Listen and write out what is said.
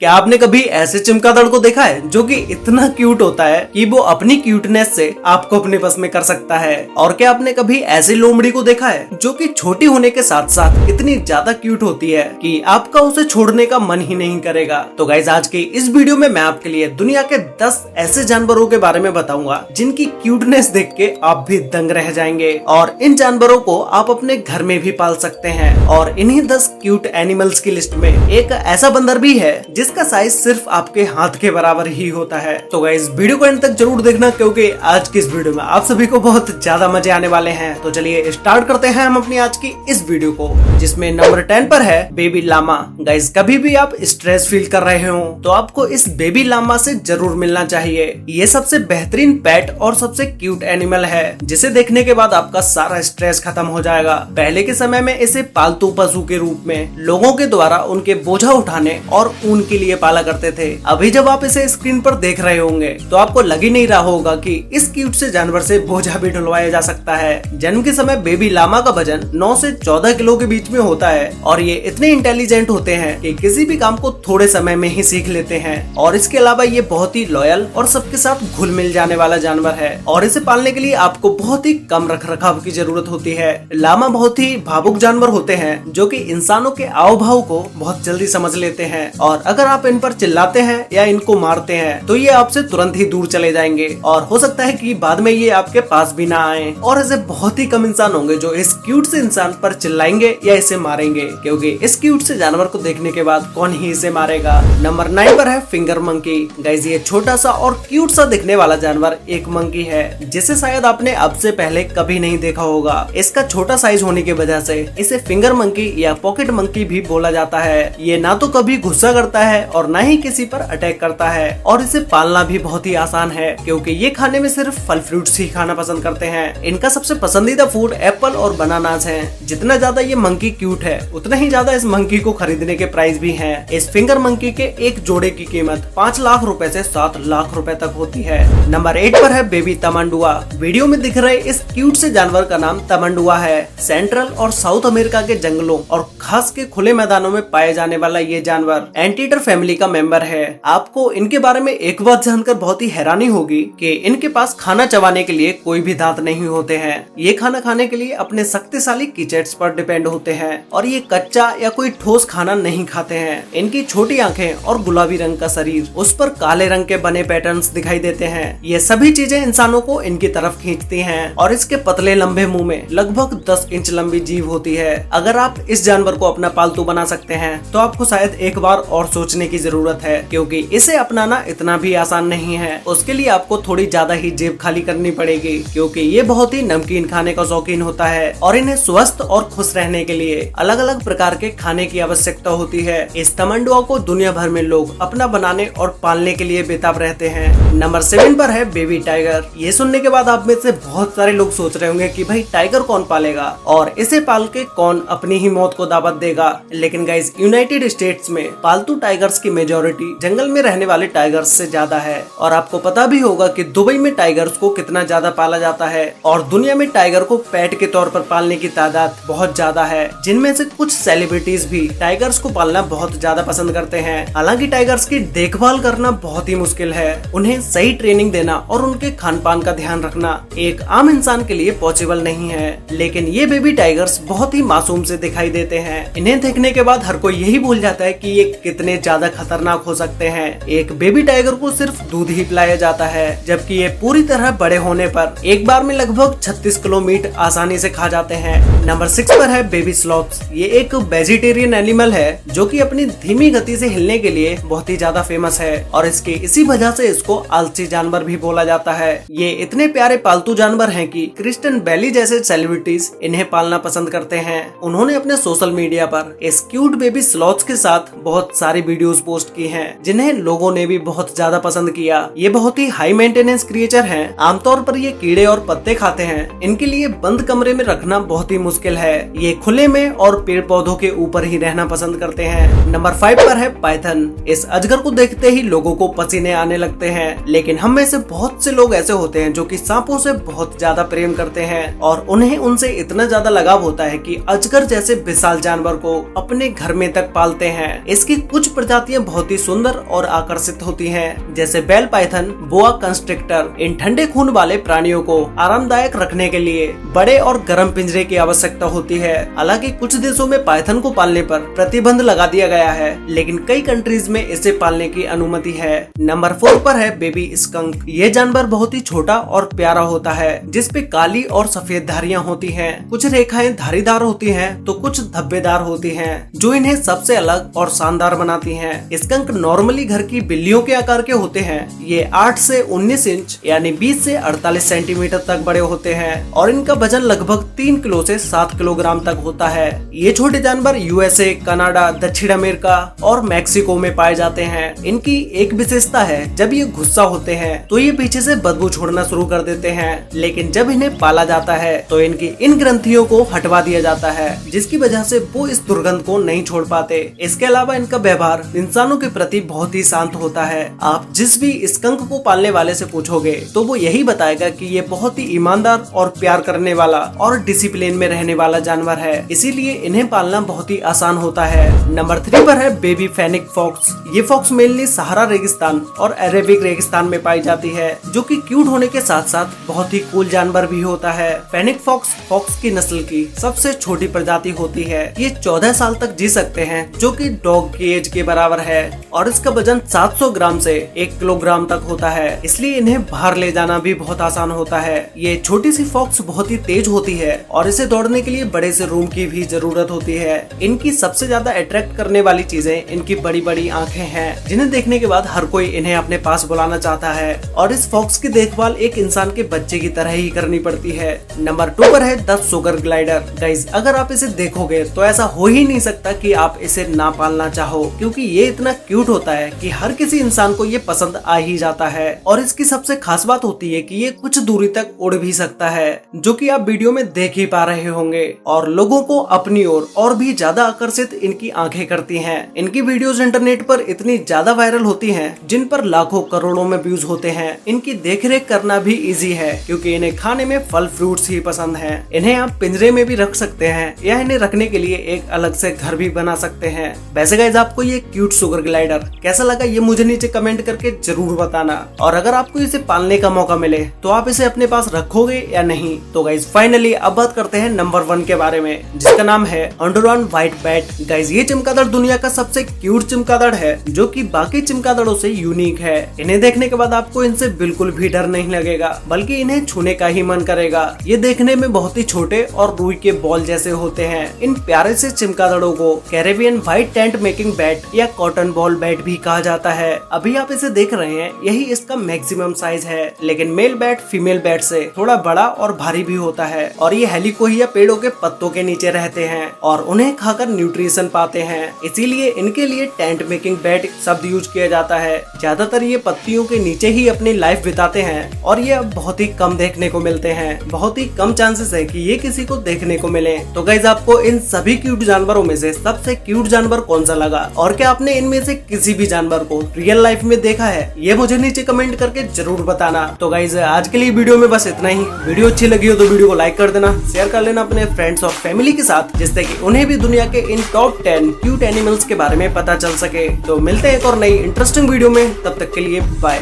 क्या आपने कभी ऐसे चमगादड़ को देखा है जो कि इतना क्यूट होता है कि वो अपनी क्यूटनेस से आपको अपने बस में कर सकता है? और क्या आपने कभी ऐसी लोमड़ी को देखा है जो कि छोटी होने के साथ साथ इतनी ज्यादा क्यूट होती है कि आपका उसे छोड़ने का मन ही नहीं करेगा? तो गाइस, आज के इस वीडियो में मैं आपके लिए दुनिया के 10 ऐसे जानवरों के बारे में बताऊंगा जिनकी क्यूटनेस देख के आप भी दंग रह जाएंगे। और इन जानवरों को आप अपने घर में भी पाल सकते हैं। और इन्हीं 10 क्यूट एनिमल्स की लिस्ट में एक ऐसा बंदर भी है जिसका साइज सिर्फ आपके हाथ के बराबर ही होता है। तो गाइस, वीडियो को एंड तक जरूर देखना क्योंकि आज की इस वीडियो में आप सभी को बहुत ज्यादा मजे आने वाले हैं। तो चलिए स्टार्ट करते हैं हम अपनी आज की इस वीडियो को, जिसमें नंबर 10 पर है बेबी लामा। गाइस, कभी भी आप स्ट्रेस फील कर रहे हो तो आपको इस बेबी लामा से जरूर मिलना चाहिए। ये सबसे बेहतरीन पेट और सबसे क्यूट एनिमल है जिसे देखने के बाद आपका सारा स्ट्रेस खत्म हो जाएगा। पहले के समय में इसे पालतू पशु के रूप में लोगों के द्वारा उनके बोझा उठाने और ऊन के लिए पाला करते थे। अभी जब आप इसे स्क्रीन पर देख रहे होंगे तो आपको लग ही नहीं रहा होगा कि इस क्यूट से जानवर से बोझा भी ढुलवाया जा सकता है। जन्म के समय बेबी लामा का वजन 9 से 14 किलो के बीच में होता है और ये इतने इंटेलिजेंट होते हैं कि किसी भी काम को थोड़े समय में ही सीख लेते हैं। और इसके अलावा ये बहुत ही लॉयल और सबके साथ घुल मिल जाने वाला जानवर है और इसे पालने के लिए आपको बहुत ही कम रख रखाव की जरूरत होती है। लामा बहुत ही भावुक जानवर होते हैं जो कि इंसानों के आव भाव को बहुत जल्दी समझ लेते हैं और अगर आप इन पर चिल्लाते हैं या इनको मारते हैं तो ये आपसे तुरंत ही दूर चले जाएंगे और हो सकता है कि बाद में ये आपके पास भी ना आए। और ऐसे बहुत ही कम इंसान होंगे जो इस क्यूट से इंसान पर चिल्लाएंगे या इसे मारेंगे, क्योंकि इस क्यूट से जानवर को देखने के बाद कौन ही इसे मारेगा। नंबर 9 पर है फिंगर मंकी। गाइस, ये छोटा सा और क्यूट सा दिखने वाला जानवर एक मंकी है जिसे शायद आपने अब से पहले कभी नहीं देखा होगा। इसका छोटा साइज होने की वजह से इसे फिंगर मंकी या पॉकेट मंकी भी बोला जाता है। ये ना तो कभी गुस्सा करता है और ना ही किसी पर अटैक करता है और इसे पालना भी बहुत ही आसान है क्योंकि ये खाने में सिर्फ फल फ्रूट्स ही खाना पसंद करते हैं। इनका सबसे पसंदीदा फूड एप्पल और बनानास हैं। जितना ज्यादा ये मंकी क्यूट है उतना ही ज्यादा इस मंकी को खरीदने के प्राइस भी हैं। इस फिंगर मंकी के एक जोड़े की कीमत 5 लाख रुपए से 7 लाख रुपए तक होती है। नंबर 8 पर है बेबी तमंडुआ। वीडियो में दिख रहे इस क्यूट से जानवर का नाम तमंडुआ है। सेंट्रल और साउथ अमेरिका के जंगलों और खास के खुले मैदानों में पाए जाने वाला ये जानवर एंटीटर फैमिली का मेंबर है। आपको इनके बारे में एक बात जानकर बहुत ही हैरानी होगी कि इनके पास खाना चबाने के लिए कोई भी दांत नहीं होते हैं। ये खाना खाने के लिए अपने शक्तिशाली कीचेट्स पर डिपेंड होते हैं और ये कच्चा या कोई ठोस खाना नहीं खाते हैं। इनकी छोटी आंखें और गुलाबी रंग का शरीर, उस पर काले रंग के बने पैटर्न्स दिखाई देते हैं। ये सभी चीजें इंसानों को इनकी तरफ खींचती हैं और इसके पतले लंबे मुंह में लगभग 10 इंच लंबी जीभ होती है। अगर आप इस जानवर को अपना पालतू बना सकते हैं तो आपको शायद एक बार और सोचने की जरूरत है, क्योंकि इसे अपनाना इतना भी आसान नहीं है। उसके लिए आपको थोड़ी ज्यादा ही जेब खाली करनी पड़ेगी, क्योंकि ये बहुत ही नमकीन खाने का शौकीन होता है और इन्हें स्वस्थ और खुश रहने के लिए अलग अलग प्रकार के खाने की आवश्यकता होती है। इस तमंडुआ को दुनिया भर में लोग अपना बनाने और पालने के लिए बेताब रहते हैं। नंबर 7 पर है बेबी टाइगर। ये सुनने के बाद आप में से बहुत सारे लोग सोच रहे होंगे कि भाई टाइगर कौन पालेगा और इसे पाल के कौन अपनी ही मौत को दावत देगा। लेकिन गाइस, यूनाइटेड स्टेट्स में पालतू टाइगर्स की मेजोरिटी जंगल में रहने वाले टाइगर्स से ज्यादा है। और आपको पता भी होगा कि दुबई में टाइगर्स को कितना ज्यादा पाला जाता है और दुनिया में टाइगर को पेट के तौर पर पालने की तादाद बहुत ज्यादा है, जिनमें से कुछ सेलिब्रिटीज भी टाइगर्स को पालना बहुत ज्यादा पसंद करते हैं। हालांकि टाइगर्स की देखभाल करना बहुत ही मुश्किल है। उन्हें सही ट्रेनिंग देना और उनके खान पान का ध्यान रखना एक आम इंसान के लिए पॉसिबल नहीं है। लेकिन ये बेबी टाइगर्स बहुत ही मासूम से दिखाई देते हैं। इन्हें देखने के बाद हर कोई यही भूल जाता है कि ये कितने ज्यादा खतरनाक हो सकते हैं। एक बेबी टाइगर को सिर्फ दूध ही पिलाया जाता है, जबकि ये पूरी तरह बड़े होने पर एक बार में लगभग 36 किलो मीट आसानी से खा जाते हैं। नंबर 6 पर है बेबी स्लॉथ्स। ये एक वेजिटेरियन एनिमल है जो कि अपनी धीमी गति से हिलने के लिए बहुत ही ज्यादा फेमस है और इसकी इसी वजह से इसको आलसी जानवर भी बोला जाता है। ये इतने प्यारे पालतू जानवर हैं कि क्रिस्टियन बेली जैसे सेलिब्रिटीज इन्हें पालना पसंद करते हैं। उन्होंने अपने सोशल मीडिया पर इस क्यूट बेबी स्लॉथ्स के साथ बहुत सारी वीडियोस पोस्ट की हैं, जिन्हें लोगों ने भी बहुत ज्यादा पसंद किया। ये बहुत ही हाई मेंटेनेंस क्रिएचर हैं। आमतौर पर ये कीड़े और पत्ते खाते हैं। इनके लिए बंद कमरे में रखना बहुत ही मुश्किल है। ये खुले में और पेड़ पौधों के ऊपर ही रहना पसंद करते हैं। नंबर 5 पर है पाइथन। इस अजगर को देखते ही लोगों को पसीने आने लगते हैं, लेकिन हम में से बहुत से लोग ऐसे होते हैं जो कि सांपों से बहुत ज्यादा प्रेम करते हैं और उन्हें उनसे इतना ज्यादा लगाव होता है कि अजगर जैसे विशाल जानवर को अपने घर में तक पालते हैं। इसकी कुछ प्रजातियां बहुत ही सुंदर और आकर्षित होती हैं, जैसे बेल पाइथन, बोआ कंस्ट्रिक्टर। इन ठंडे खून वाले प्राणियों को आरामदायक रखने के लिए बड़े और गर्म पिंजरे की आवश्यकता होती है। हालांकि कुछ देशों में पाइथन को पालने पर प्रतिबंध लगा दिया गया है, लेकिन कई कंट्रीज में इसे पालने की अनुमति है। नंबर 4 पर है बेबी स्कंक। ये जानवर बहुत ही छोटा और प्यारा होता है, जिसपे काली और सफेद धारियां होती हैं। कुछ रेखाएं धारीदार होती हैं तो कुछ धब्बेदार होती हैं, जो इन्हें सबसे अलग और शानदार बनाती हैं। स्कंक नॉर्मली घर की बिल्लियों के आकार के होते हैं। ये 8 से 19 इंच यानी 20 से 48 सेंटीमीटर तक बड़े होते हैं और इनका वजन लगभग 3 किलो से 7 किलोग्राम तक होता है। ये छोटे जानवर यूएसए, कनाडा, दक्षिण अमेरिका और मैक्सिको में पाए जाते हैं। इनकी एक विशेषता है, जब ये गुस्सा होते हैं तो ये पीछे से बदबू छोड़ना शुरू कर देते हैं, लेकिन जब इन्हें पाला जाता है तो इनकी इन ग्रंथियों को हटवा दिया जाता है, जिसकी वजह से वो इस दुर्गंध को नहीं छोड़ पाते। इसके अलावा इनका व्यवहार इंसानों के प्रति बहुत ही शांत होता है। आप जिस भी स्कंक को पालने वाले से पूछोगे तो वो यही बताएगा कि ये बहुत ही ईमानदार और प्यार करने वाला और डिसिप्लिन में रहने वाला जानवर है, इसीलिए इन्हें पालना बहुत ही आसान होता है। नंबर 3 पर है बेबी फेनिक फॉक्स। ये फॉक्स मेनली सहारा रेगिस्तान और अरेबिक रेगिस्तान में पाई जाती है, जो कि क्यूट होने के साथ साथ बहुत ही कूल जानवर भी होता है। फेनिक फॉक्स फॉक्स की नस्ल की सबसे छोटी प्रजाति होती है। ये 14 साल तक जी सकते हैं, जो कि डॉग की एज के बराबर है, और इसका वजन 700 ग्राम से 1 किलोग्राम तक होता है, इसलिए इन्हें बाहर ले जाना भी बहुत आसान होता है। ये छोटी सी फॉक्स बहुत ही तेज होती है और इसे दौड़ने के लिए बड़े से रूम की भी जरूरत होती है। इनकी सबसे ज्यादा अट्रैक्ट करने वाली चीजें इनकी बड़ी बड़ी आंखें हैं, जिन्हें देखने के बाद हर कोई इन्हें अपने पास बुलाना चाहता है, और इस फॉक्स की देखभाल एक इंसान के बच्चे की तरह ही करनी पड़ती है। नंबर 2 पर है द सुगर ग्लाइडर। गाइस, अगर आप इसे देखोगे तो ऐसा हो ही नहीं सकता कि आप इसे ना पालना चाहो, क्योंकि ये इतना क्यूट होता है कि हर किसी इंसान को ये पसंद आ ही जाता है। और इसकी सबसे खास बात होती है कि ये कुछ दूरी तक उड़ भी सकता है, जो कि आप वीडियो में देख ही पा रहे होंगे, और लोगों को अपनी ओर और भी ज्यादा आकर्षित इनकी आंखें करती हैं। इनकी वीडियोस इंटरनेट पर इतनी ज्यादा वायरल होती हैं, जिन पर लाखों करोड़ों में व्यूज होते हैं। इनकी देखरेख करना भी इजी है, क्योंकि इन्हें खाने में फल फ्रूट्स ही पसंद हैं। इन्हें आप पिंजरे में भी रख सकते हैं या इन्हें रखने के लिए एक अलग से घर भी बना सकते हैं। वैसे गाइस, आपको ये क्यूट सुगर ग्लाइडर कैसा लगा ये मुझे नीचे कमेंट करके जरूर बताना, और अगर आपको इसे पालने का मौका मिले तो आप इसे अपने पास रखोगे या नहीं। तो गाइस, फाइनली अब बात करते हैं नंबर 1 के बारे में, जिसका नाम है अंडोरान व्हाइट बैट। गाइस, ये चमगादड़ दुनिया का सबसे क्यूट चमगादड़ है, जो कि बाकी चमगादड़ों से यूनिक है। इन्हें देखने के बाद आपको इनसे बिल्कुल भी डर नहीं लगेगा, बल्कि इन्हें छूने का ही मन करेगा। ये देखने में बहुत ही छोटे और रुई के बॉल जैसे होते हैं। इन प्यारे से चमगादड़ों को Caribbean white tent making bat या कॉटन बॉल बैट भी कहा जाता है। अभी आप इसे देख रहे हैं, यही इसका मैक्सिमम साइज है, लेकिन मेल बैट फीमेल बैट से थोड़ा बड़ा और भारी भी होता है, और ये हेलिकोहिया पेड़ों के पत्तों के नीचे रहते हैं और उन्हें खाकर न्यूट्रिशन पाते हैं, इसीलिए इनके लिए टेंट मेकिंग बैट शब्द यूज किया जाता है। ज्यादातर ये पत्तियों के नीचे ही अपनी लाइफ बिताते हैं और ये अब बहुत ही कम देखने को मिलते हैं। बहुत ही कम चांसेस है कि ये किसी को देखने को मिले। तो गाइस, आपको इन सभी क्यूट जानवरों में से सबसे क्यूट जानवर कौन सा लगा, और क्या आपने इनमें से किसी भी जानवर को रियल लाइफ में देखा है, ये मुझे नीचे कमेंट करके जरूर बताना। तो गाइस, आज के लिए वीडियो में बस इतना ही। वीडियो अच्छी लगी हो तो वीडियो को लाइक कर देना, शेयर कर लेना अपने फ्रेंड्स और फैमिली के साथ, जिससे कि उन्हें भी दुनिया के इन टॉप 10 क्यूट एनिमल्स के बारे में पता चल सके। तो मिलते हैं एक और नई इंटरेस्टिंग वीडियो में, तब तक के लिए बाय।